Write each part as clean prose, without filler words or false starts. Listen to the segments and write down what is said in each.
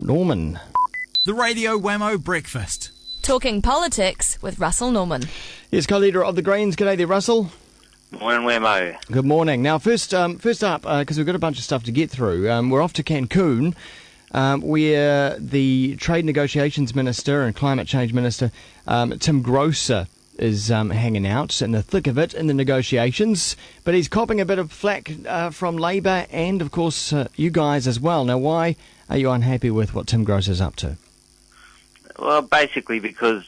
Norman. The Radio Wammo Breakfast. Talking politics with Russell Norman. Yes, co-leader of the Greens. G'day there, Russell. Morning, Wammo. Good morning. Now, first up, because we've got a bunch of stuff to get through, we're off to Cancun, where the Trade Negotiations Minister and Climate Change Minister, Tim Grosser, is hanging out in the thick of it in the negotiations, but he's copping a bit of flack from Labour and, of course, you guys as well. Now, why are you unhappy with what Tim Grosser's up to? Well, basically because,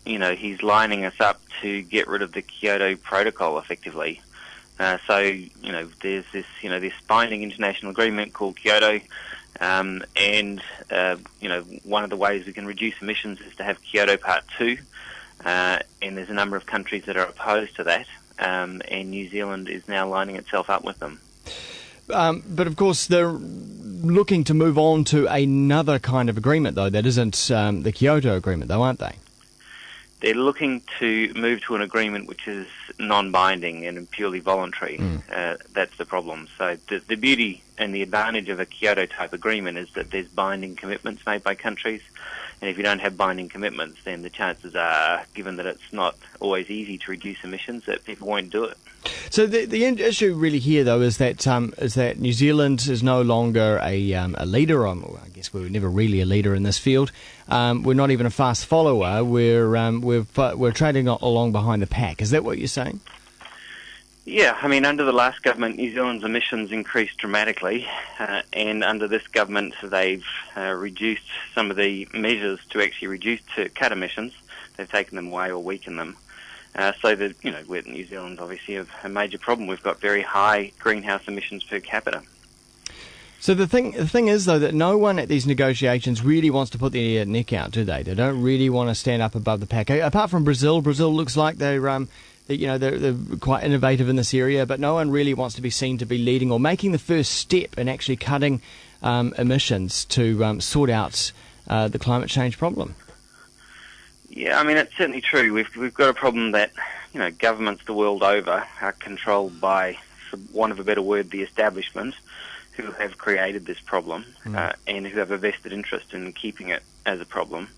he's lining us up to get rid of the Kyoto Protocol, effectively. There's this binding international agreement called Kyoto, one of the ways we can reduce emissions is to have Kyoto Part 2, and there's a number of countries that are opposed to that, and New Zealand is now lining itself up with them. But of course, they're looking to move on to another kind of agreement, though. That isn't the Kyoto agreement, though, aren't they? They're looking to move to an agreement which is non-binding and purely voluntary. That's the problem. So the beauty and the advantage of a Kyoto-type agreement is that there's binding commitments made by countries. And if you don't have binding commitments, then the chances are, given that it's not always easy to reduce emissions, that people won't do it. So the issue really here, though, is that New Zealand is no longer a leader. I guess we were never really a leader in this field. We're not even a fast follower. We're trading along behind the pack. Is that what you're saying? Yeah, I mean, under the last government, New Zealand's emissions increased dramatically, and under this government, they've reduced some of the measures to actually cut emissions. They've taken them away or weakened them. So that New Zealand's obviously a major problem. We've got very high greenhouse emissions per capita. So the thing is, though, that no one at these negotiations really wants to put their neck out, do they? They don't really want to stand up above the pack. Apart from Brazil, looks like they're quite innovative in this area, but no one really wants to be seen to be leading or making the first step in actually cutting emissions to sort out the climate change problem. Yeah, I mean, it's certainly true. We've got a problem that, governments the world over are controlled by, for want of a better word, the establishment, who have created this problem and who have a vested interest in keeping it as a problem.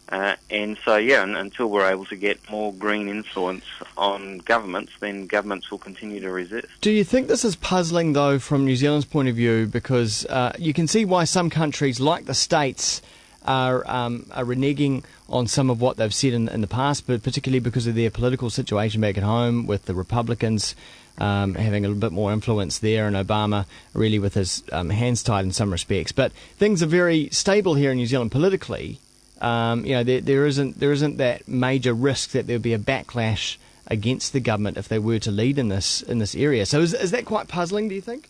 Until we're able to get more green influence on governments, then governments will continue to resist. Do you think this is puzzling, though, from New Zealand's point of view? Because you can see why some countries, like the States, are reneging on some of what they've said in the past, but particularly because of their political situation back at home, with the Republicans having a little bit more influence there, and Obama really with his hands tied in some respects. But things are very stable here in New Zealand politically. There isn't that major risk that there'll be a backlash against the government if they were to lead in this area. So is that quite puzzling, do you think?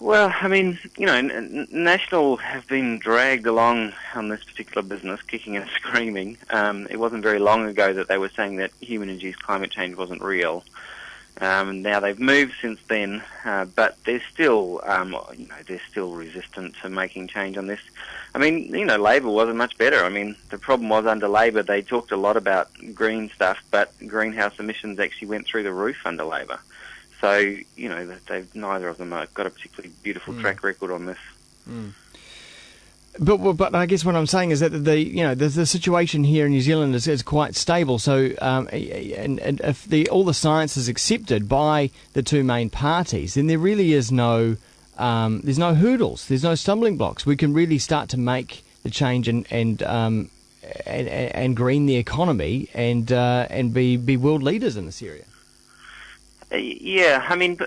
Well, I mean, National have been dragged along on this particular business, kicking and screaming. It wasn't very long ago that they were saying that human-induced climate change wasn't real. Now they've moved since then, but they're still resistant to making change on this. I mean, Labor wasn't much better. I mean, the problem was under Labor they talked a lot about green stuff, but greenhouse emissions actually went through the roof under Labor. So, neither of them have got a particularly beautiful track record on this. But I guess what I'm saying is that the situation here in New Zealand is quite stable. So, and if all the science is accepted by the two main parties, then there really is there's no hurdles, there's no stumbling blocks. We can really start to make the change and green the economy and be world leaders in this area. Yeah, I mean,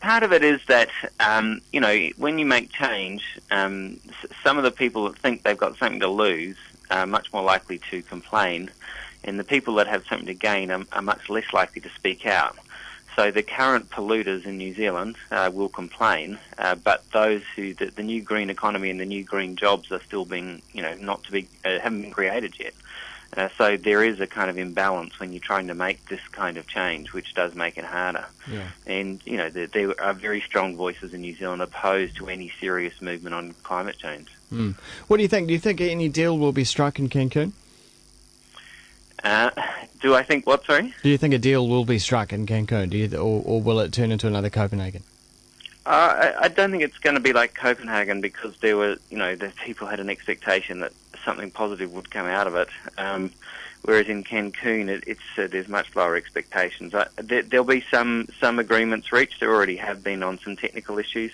part of it is that, when you make change, some of the people that think they've got something to lose are much more likely to complain, and the people that have something to gain are much less likely to speak out. So the current polluters in New Zealand will complain, but those the new green economy and the new green jobs are still being, haven't been created yet. So there is a kind of imbalance when you're trying to make this kind of change, which does make it harder. Yeah. And, there are very strong voices in New Zealand opposed to any serious movement on climate change. What do you think? Do you think any deal will be struck in Cancun? Do I think what, sorry? Do you think a deal will be struck in Cancun? Or will it turn into another Copenhagen? I don't think it's going to be like Copenhagen, because there were, the people had an expectation that something positive would come out of it. Whereas in Cancun, there's much lower expectations. There'll be some agreements reached. There already have been on some technical issues,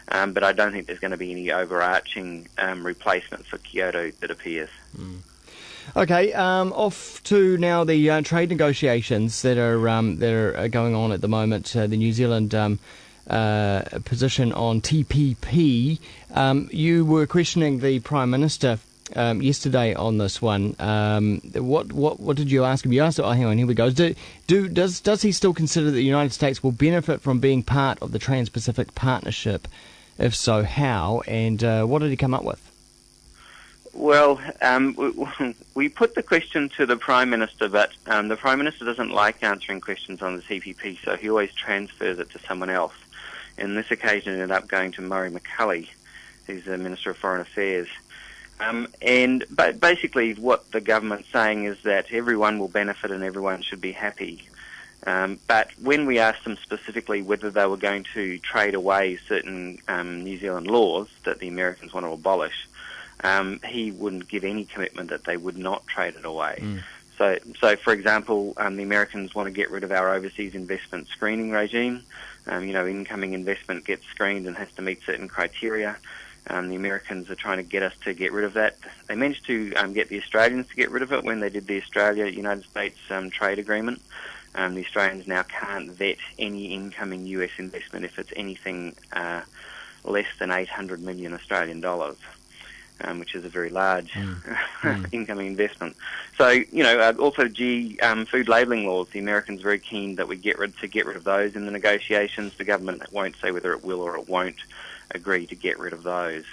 but I don't think there's going to be any overarching replacement for Kyoto that appears. Okay, off to now the trade negotiations that are going on at the moment. The New Zealand position on TPP. You were questioning the Prime Minister yesterday on this one. What did you ask him? You asked, hang on, here we go. Does he still consider that the United States will benefit from being part of the Trans-Pacific Partnership? If so, how? And what did he come up with? Well, we put the question to the Prime Minister, but the Prime Minister doesn't like answering questions on the TPP, so he always transfers it to someone else. And this occasion ended up going to Murray McCully, who's the Minister of Foreign Affairs. But basically what the government's saying is that everyone will benefit and everyone should be happy. But when we asked them specifically whether they were going to trade away certain New Zealand laws that the Americans want to abolish, he wouldn't give any commitment that they would not trade it away. So for example, the Americans want to get rid of our overseas investment screening regime. Incoming investment gets screened and has to meet certain criteria. The Americans are trying to get us to get rid of that. They managed to get the Australians to get rid of it when they did the Australia-United States trade agreement. The Australians now can't vet any incoming US investment if it's anything less than 800 million Australian dollars. Which is a very large incoming investment. So, also food labelling laws. The Americans are very keen that we get rid of those in the negotiations. The government won't say whether it will or it won't agree to get rid of those.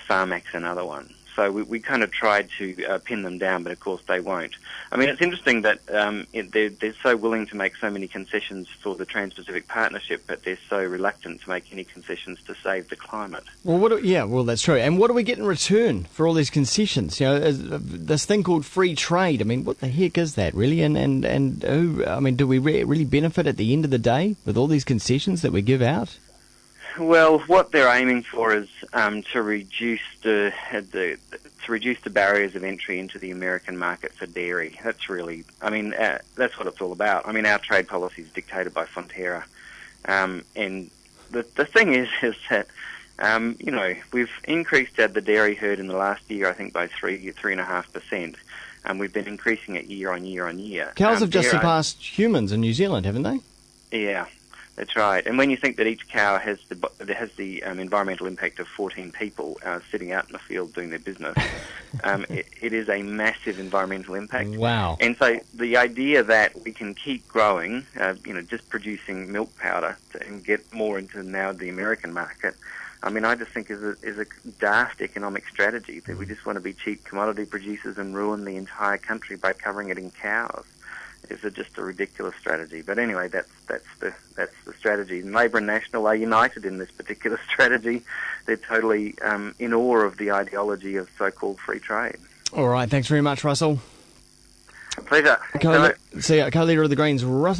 Farm Act's another one. So we kind of tried to pin them down, but of course they won't. I mean, it's interesting that they're so willing to make so many concessions for the Trans-Pacific Partnership, but they're so reluctant to make any concessions to save the climate. Well, that's true. And what do we get in return for all these concessions? This thing called free trade. I mean, what the heck is that, really? And who? I mean, do we really benefit at the end of the day with all these concessions that we give out? Well, what they're aiming for is to reduce the barriers of entry into the American market for dairy. That's really, that's what it's all about. I mean, our trade policy is dictated by Fonterra, and the thing is that we've increased the dairy herd in the last year, I think, by 3.5%, and we've been increasing it year on year on year. Cows have just surpassed humans in New Zealand, haven't they? Yeah. That's right. And when you think that each cow has the environmental impact of 14 people sitting out in the field doing their business, it is a massive environmental impact. Wow. And so the idea that we can keep growing, just producing milk powder and get more into now the American market, I just think is a daft economic strategy, that we just want to be cheap commodity producers and ruin the entire country by covering it in cows. Is just a ridiculous strategy. But anyway, that's the strategy. And Labor and National are united in this particular strategy. They're totally in awe of the ideology of so-called free trade. All right, thanks very much, Russell. A pleasure. Co-leader of the Greens, Russell.